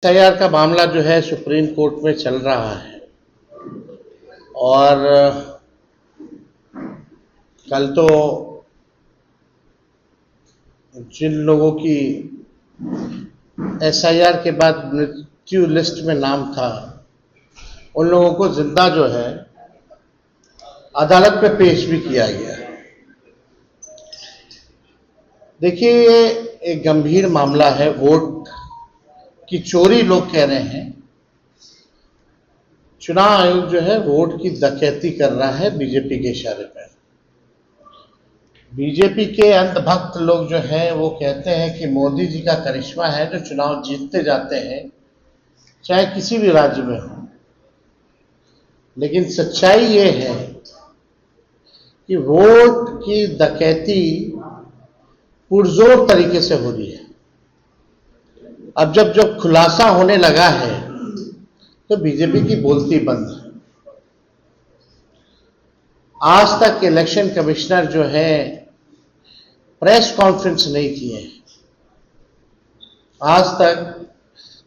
SIR का मामला जो है सुप्रीम कोर्ट में चल रहा है और कल तो जिन लोगों की एसआईआर के बाद मृत्यु लिस्ट में नाम था उन लोगों को जिंदा जो है अदालत में पेश भी किया गया। देखिए, ये एक गंभीर मामला है। वोट की चोरी लोग कह रहे हैं। चुनाव आयोग जो है वोट की डकैती कर रहा है बीजेपी के इशारे पर। बीजेपी के अंधभक्त लोग जो हैं वो कहते हैं कि मोदी जी का करिश्मा है जो चुनाव जीतते जाते हैं, चाहे किसी भी राज्य में हो। लेकिन सच्चाई ये है कि वोट की डकैती पुरजोर तरीके से हो रही है। अब जब खुलासा होने लगा है तो बीजेपी की बोलती बंद है। आज तक इलेक्शन कमिश्नर जो है प्रेस कॉन्फ्रेंस नहीं किए। आज तक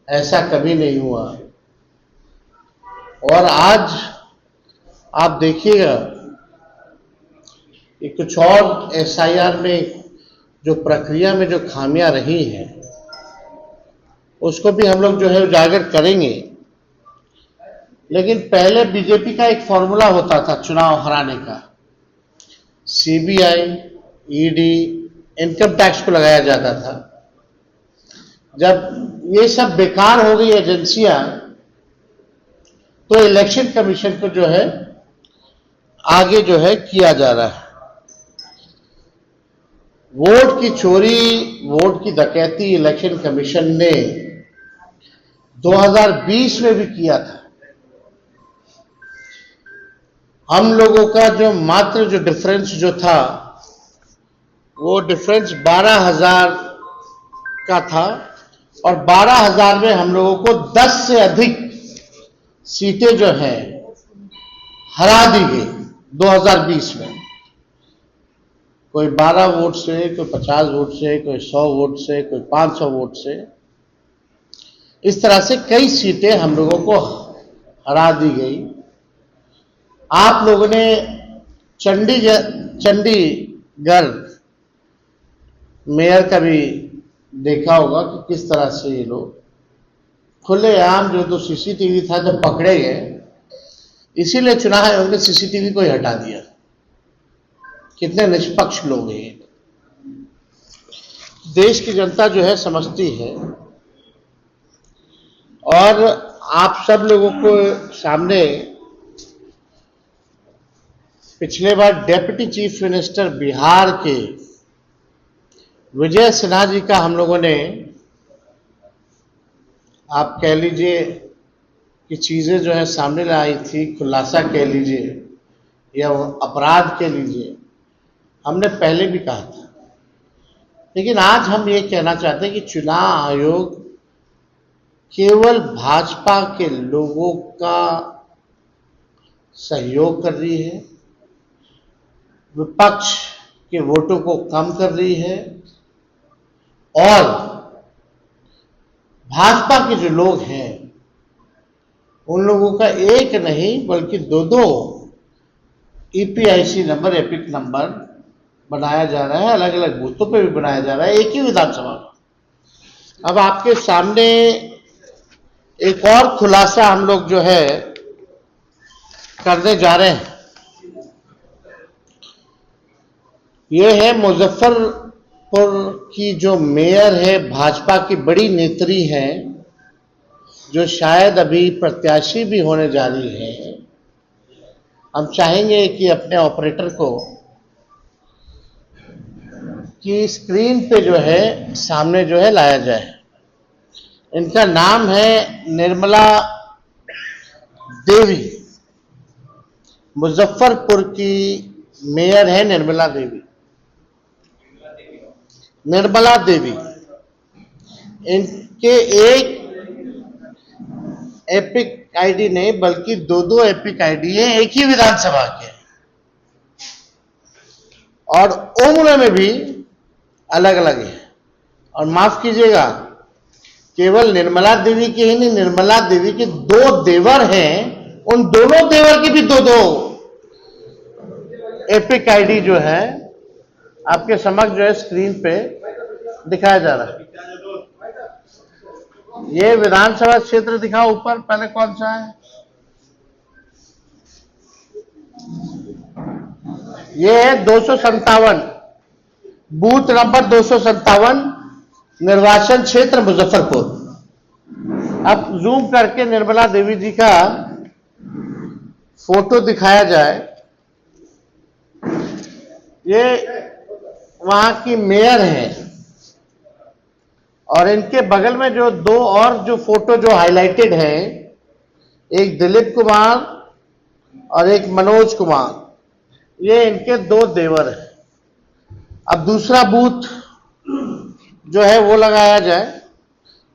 ऐसा कभी नहीं हुआ। और आज आप देखिएगा कि कुछ और एसआईआर में जो प्रक्रिया में जो खामियां रही हैं उसको भी हम लोग जो है उजागर करेंगे। लेकिन पहले बीजेपी का एक फॉर्मूला होता था चुनाव हराने का। सीबीआई, ईडी, इनकम टैक्स को लगाया जाता था। जब ये सब बेकार हो गई एजेंसियां तो इलेक्शन कमीशन को जो है आगे जो है किया जा रहा है। वोट की चोरी, वोट की डकैती इलेक्शन कमीशन ने 2020 में भी किया था। हम लोगों का जो मात्र जो डिफरेंस जो था वो डिफरेंस 12,000 का था और 12,000 में हम लोगों को 10 से अधिक सीटें जो हैं हरा दी गई 2020 में। कोई 12 वोट से, कोई 50 वोट से, कोई 100 वोट से, कोई 500 वोट से। इस तरह से कई सीटें हम लोगों को हरा दी गई। आप लोगों ने चंडीगढ़ मेयर का भी देखा होगा कि किस तरह से ये लोग खुलेआम जो सीसीटीवी था जब पकड़े गए, इसीलिए चुनाव आयोग ने सीसीटीवी को ही हटा दिया। कितने निष्पक्ष लोग हैं। देश की जनता जो है समझती है। और आप सब लोगों को सामने पिछले बार डेप्यूटी चीफ मिनिस्टर बिहार के विजय सिन्हा जी का हम लोगों ने, आप कह लीजिए कि चीजें जो है सामने लाई थी, खुलासा कह लीजिए या अपराध कह लीजिए, हमने पहले भी कहा था। लेकिन आज हम ये कहना चाहते हैं कि चुनाव आयोग केवल भाजपा के लोगों का सहयोग कर रही है, विपक्ष के वोटों को कम कर रही है और भाजपा के जो लोग हैं उन लोगों का एक नहीं बल्कि दो ईपीआईसी नंबर, एपिक नंबर बनाया जा रहा है। अलग अलग बूथों पे भी बनाया जा रहा है, एक ही विधानसभा में। अब आपके सामने एक और खुलासा हम लोग जो है करने जा रहे हैं। ये है मुजफ्फरपुर की जो मेयर है, भाजपा की बड़ी नेत्री है, जो शायद अभी प्रत्याशी भी होने जा रही है। हम चाहेंगे कि अपने ऑपरेटर को कि स्क्रीन पे जो है सामने जो है लाया जाए। इनका नाम है निर्मला देवी। मुजफ्फरपुर की मेयर है निर्मला देवी। निर्मला देवी, इनके एक एपिक आईडी नहीं बल्कि दो एपिक आईडी है, एक ही विधानसभा के, और उम्र में भी अलग अलग है। और माफ कीजिएगा, केवल निर्मला देवी के ही नहीं, निर्मला देवी के 2 देवर हैं, उन दोनों देवर की भी 2-2 एपिक आईडी जो है आपके समक्ष जो है स्क्रीन पे दिखाया जा रहा है। ये विधानसभा क्षेत्र दिखाओ ऊपर, पहले कौन सा है? ये है 257, बूथ नंबर 257, निर्वाचन क्षेत्र मुजफ्फरपुर। अब जूम करके निर्मला देवी जी का फोटो दिखाया जाए। ये वहां की मेयर हैं और इनके बगल में जो 2 और जो फोटो जो हाईलाइटेड है, एक दिलीप कुमार और एक मनोज कुमार, ये इनके 2 देवर हैं। अब दूसरा बूथ जो है वो लगाया जाए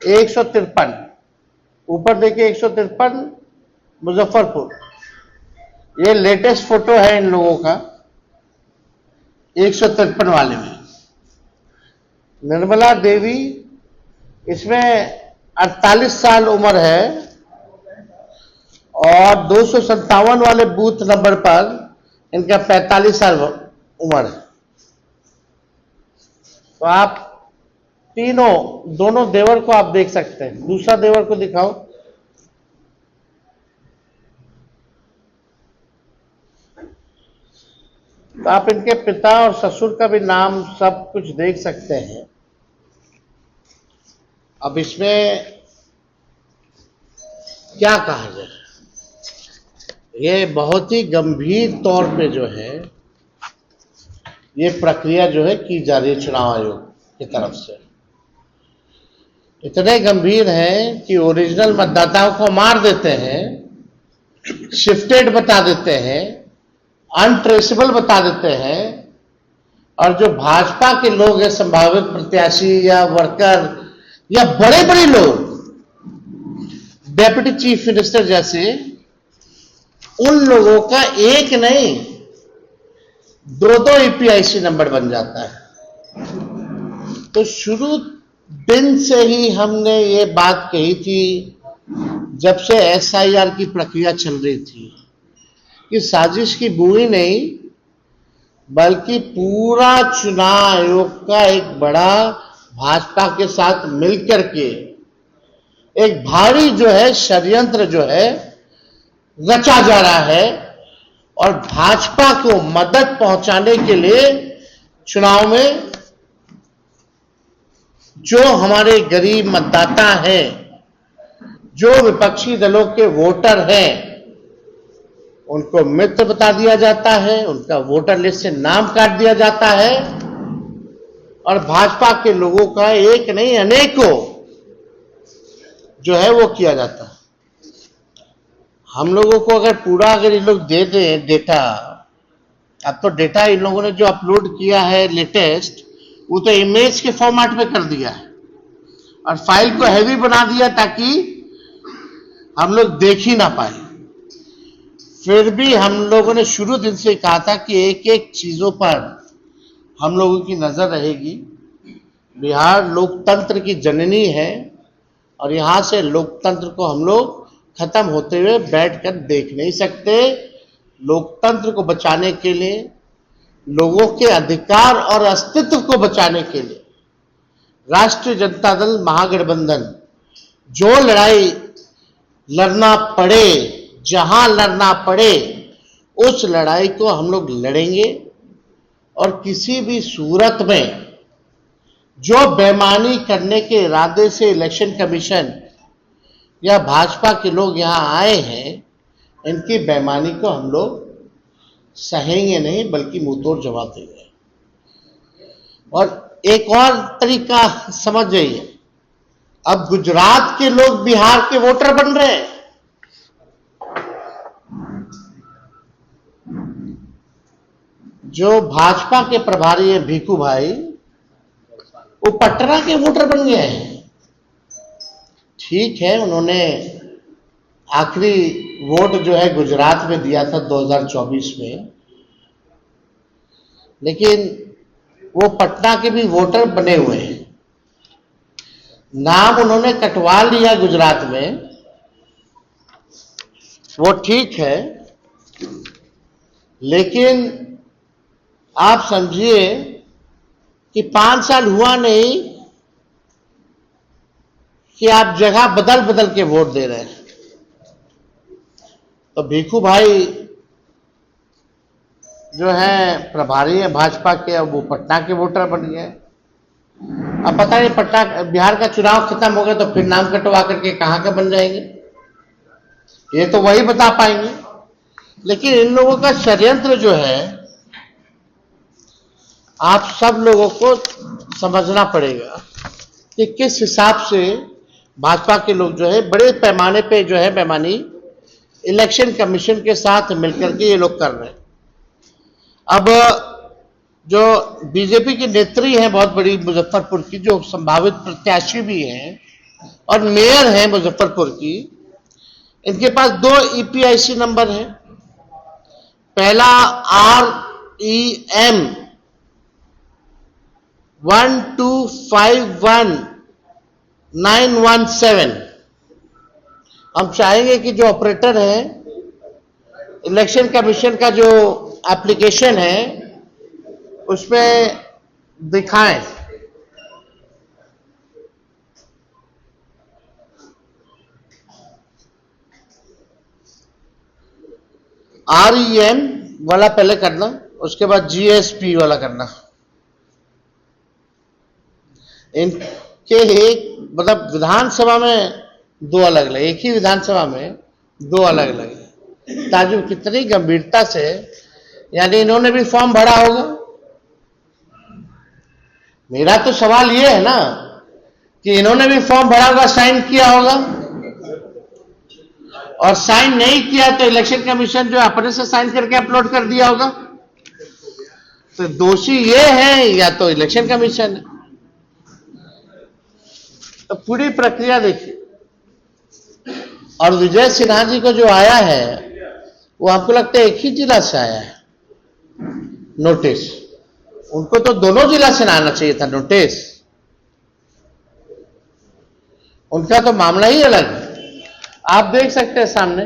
153, ऊपर देखिए 153 मुजफ्फरपुर। ये लेटेस्ट फोटो है इन लोगों का 153 वाले में। निर्मला देवी, इसमें 48 साल उम्र है और 257 वाले बूथ नंबर पर इनका 45 साल उम्र है। तो आप दोनों देवर को आप देख सकते हैं। दूसरा देवर को दिखाओ। तो आप इनके पिता और ससुर का भी नाम सब कुछ देख सकते हैं। अब इसमें क्या कहा जाए, ये बहुत ही गंभीर तौर पे जो है ये प्रक्रिया जो है की जा रही है चुनाव आयोग की तरफ से। इतने गंभीर है कि ओरिजिनल मतदाताओं को मार देते हैं, शिफ्टेड बता देते हैं, अनट्रेसेबल बता देते हैं, और जो भाजपा के लोग हैं, संभावित प्रत्याशी या वर्कर या बड़े बड़े लोग, डेप्यूटी चीफ मिनिस्टर जैसे, उन लोगों का एक नहीं 2-2 ईपीआईसी नंबर बन जाता है। तो शुरू दिन से ही हमने ये बात कही थी, जब से एसआईआर की प्रक्रिया चल रही थी, कि साजिश की बुरी नहीं बल्कि पूरा चुनाव आयोग का एक बड़ा भाजपा के साथ मिलकर के एक भारी जो है षड्यंत्र जो है रचा जा रहा है, और भाजपा को मदद पहुंचाने के लिए चुनाव में जो हमारे गरीब मतदाता हैं, जो विपक्षी दलों के वोटर हैं, उनको मित्र बता दिया जाता है, उनका वोटर लिस्ट से नाम काट दिया जाता है, और भाजपा के लोगों का एक नहीं अनेकों जो है वो किया जाता है। हम लोगों को अगर ये लोग दे दें डेटा, अब तो डेटा इन लोगों ने जो अपलोड किया है लेटेस्ट, वो तो इमेज के फॉर्मेट में कर दिया है और फाइल को हैवी बना दिया ताकि हम लोग देख ही ना पाए। फिर भी हम लोगों ने शुरू दिन से कहा था कि एक एक चीजों पर हम लोगों की नजर रहेगी। बिहार लोकतंत्र की जननी है और यहां से लोकतंत्र को हम लोग खत्म होते हुए बैठकर देख नहीं सकते। लोकतंत्र को बचाने के लिए, लोगों के अधिकार और अस्तित्व को बचाने के लिए राष्ट्रीय जनता दल महागठबंधन जो लड़ाई लड़ना पड़े, जहां लड़ना पड़े, उस लड़ाई को हम लोग लड़ेंगे। और किसी भी सूरत में जो बेईमानी करने के इरादे से इलेक्शन कमीशन या भाजपा के लोग यहां आए हैं, इनकी बेईमानी को हम लोग सहेंगे नहीं बल्कि मुंहतोड़ जवाब देंगे। और एक और तरीका समझ जाइए, अब गुजरात के लोग बिहार के वोटर बन रहे हैं। जो भाजपा के प्रभारी है भीखू भाई, वो पटना के वोटर बन गए हैं। ठीक है, उन्होंने आखिरी वोट जो है गुजरात में दिया था 2024 में, लेकिन वो पटना के भी वोटर बने हुए हैं। नाम उन्होंने कटवा लिया गुजरात में, वो ठीक है, लेकिन आप समझिए कि 5 साल हुआ नहीं कि आप जगह बदल बदल के वोट दे रहे हैं। तो भिखू भाई जो है प्रभारी है भाजपा के, अब वो पटना के वोटर बन गए। अब पता नहीं पटना बिहार का चुनाव खत्म हो गया तो फिर नाम कटवा करके कहां के बन जाएंगे, ये तो वही बता पाएंगे। लेकिन इन लोगों का षड्यंत्र जो है आप सब लोगों को समझना पड़ेगा कि किस हिसाब से भाजपा के लोग जो है बड़े पैमाने पे जो है बेईमानी इलेक्शन कमीशन के साथ मिलकर के ये लोग कर रहे हैं। अब जो बीजेपी की नेत्री है बहुत बड़ी मुजफ्फरपुर की, जो संभावित प्रत्याशी भी हैं और मेयर हैं मुजफ्फरपुर की, इनके पास 2 ईपीआईसी नंबर है। पहला REM 1251917। हम चाहेंगे कि जो ऑपरेटर है इलेक्शन कमीशन का जो एप्लीकेशन है उसमें दिखाएं। REM वाला पहले करना, उसके बाद GSP वाला करना। इनके एक मतलब विधानसभा में 2 अलग अलग, एक ही विधानसभा में 2 अलग अलग है। ताकि कितनी गंभीरता से, यानी इन्होंने भी फॉर्म भरा होगा। मेरा तो सवाल ये है ना कि इन्होंने भी फॉर्म भरा होगा, साइन किया होगा, और साइन नहीं किया तो इलेक्शन कमीशन जो अपने से साइन करके अपलोड कर दिया होगा। तो दोषी ये है या तो इलेक्शन कमीशन है। तो पूरी प्रक्रिया देखिए। और विजय सिन्हा जी को जो आया है वो हमको लगता है एक ही जिला से आया है नोटिस। उनको तो दोनों जिला से आना चाहिए था नोटिस, उनका तो मामला ही अलग है। आप देख सकते हैं सामने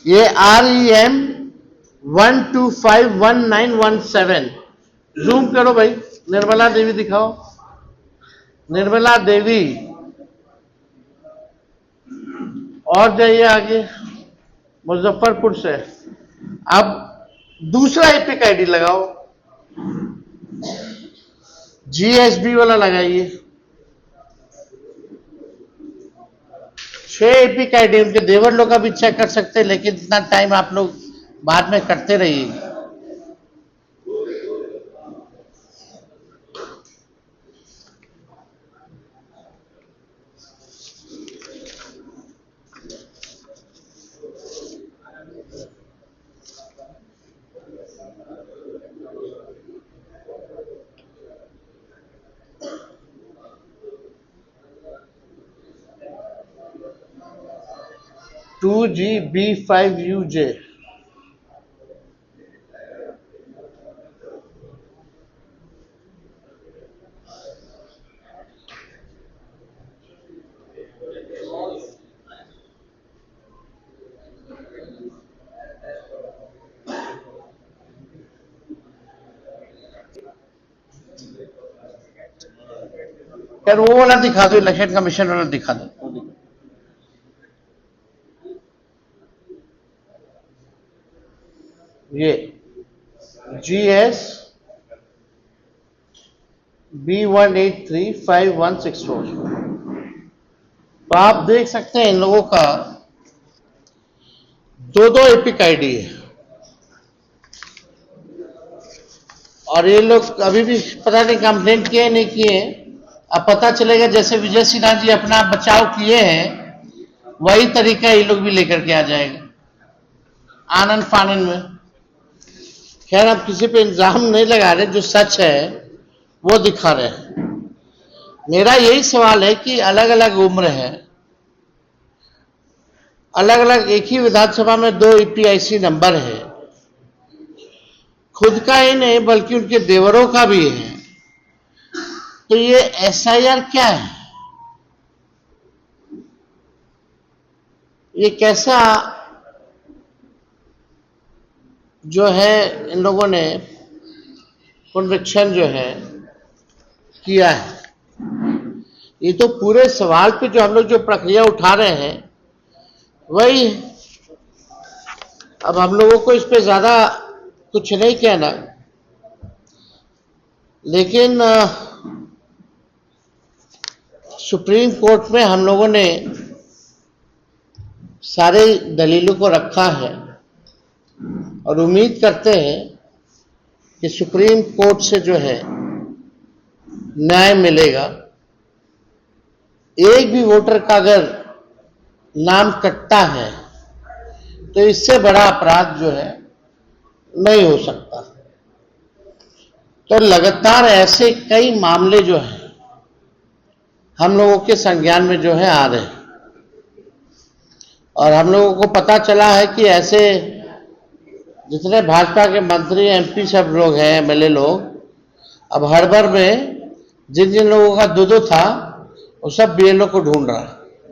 ये REM 1251917। जूम करो भाई, निर्मला देवी दिखाओ, निर्मला देवी, और जाइए आगे मुजफ्फरपुर से। अब दूसरा एपिक आईडी लगाओ, GSB वाला लगाइए। 6 एपिक आईडी उनके देवर लोग का भी चेक कर सकते हैं, लेकिन इतना टाइम आप लोग बाद में करते रहिए। To GB5UJ। यार वो वाला दिखा दो, इलेक्शन कमीशन वाला दिखा दो। ये GSB1835164। तो आप देख सकते हैं इन लोगों का 2 एपिक आईडी है, और ये लोग अभी भी पता नहीं कंप्लेंट किए नहीं किए। अब पता चलेगा, जैसे विजय सिन्हा जी अपना बचाव किए हैं वही तरीका ये लोग भी लेकर के आ जाएगा आनंद फानन में। खैर अब किसी पे इल्जाम नहीं लगा रहे, जो सच है वो दिखा रहे हैं। मेरा यही सवाल है कि अलग अलग उम्र है, अलग अलग एक ही विधानसभा में 2 EPIC नंबर है, खुद का ही नहीं बल्कि उनके देवरों का भी है। तो ये एसआईआर क्या है? ये कैसा जो है इन लोगों ने कन्विक्शन जो है किया है? ये तो पूरे सवाल पे जो हम लोग जो प्रक्रिया उठा रहे हैं वही, अब हम लोगों को इस पे ज्यादा कुछ नहीं कहना, लेकिन सुप्रीम कोर्ट में हम लोगों ने सारे दलीलों को रखा है और उम्मीद करते हैं कि सुप्रीम कोर्ट से जो है न्याय मिलेगा। एक भी वोटर का अगर नाम कटता है तो इससे बड़ा अपराध जो है नहीं हो सकता। तो लगातार ऐसे कई मामले जो हैं हम लोगों के संज्ञान में जो है आ रहे हैं और हम लोगों को पता चला है कि ऐसे जितने भाजपा के मंत्री एमपी सब लोग हैं, एमएलए लोग, अब हड़बड़ में जिन जिन लोगों का दो था वो सब बीएलओ को ढूंढ रहा है।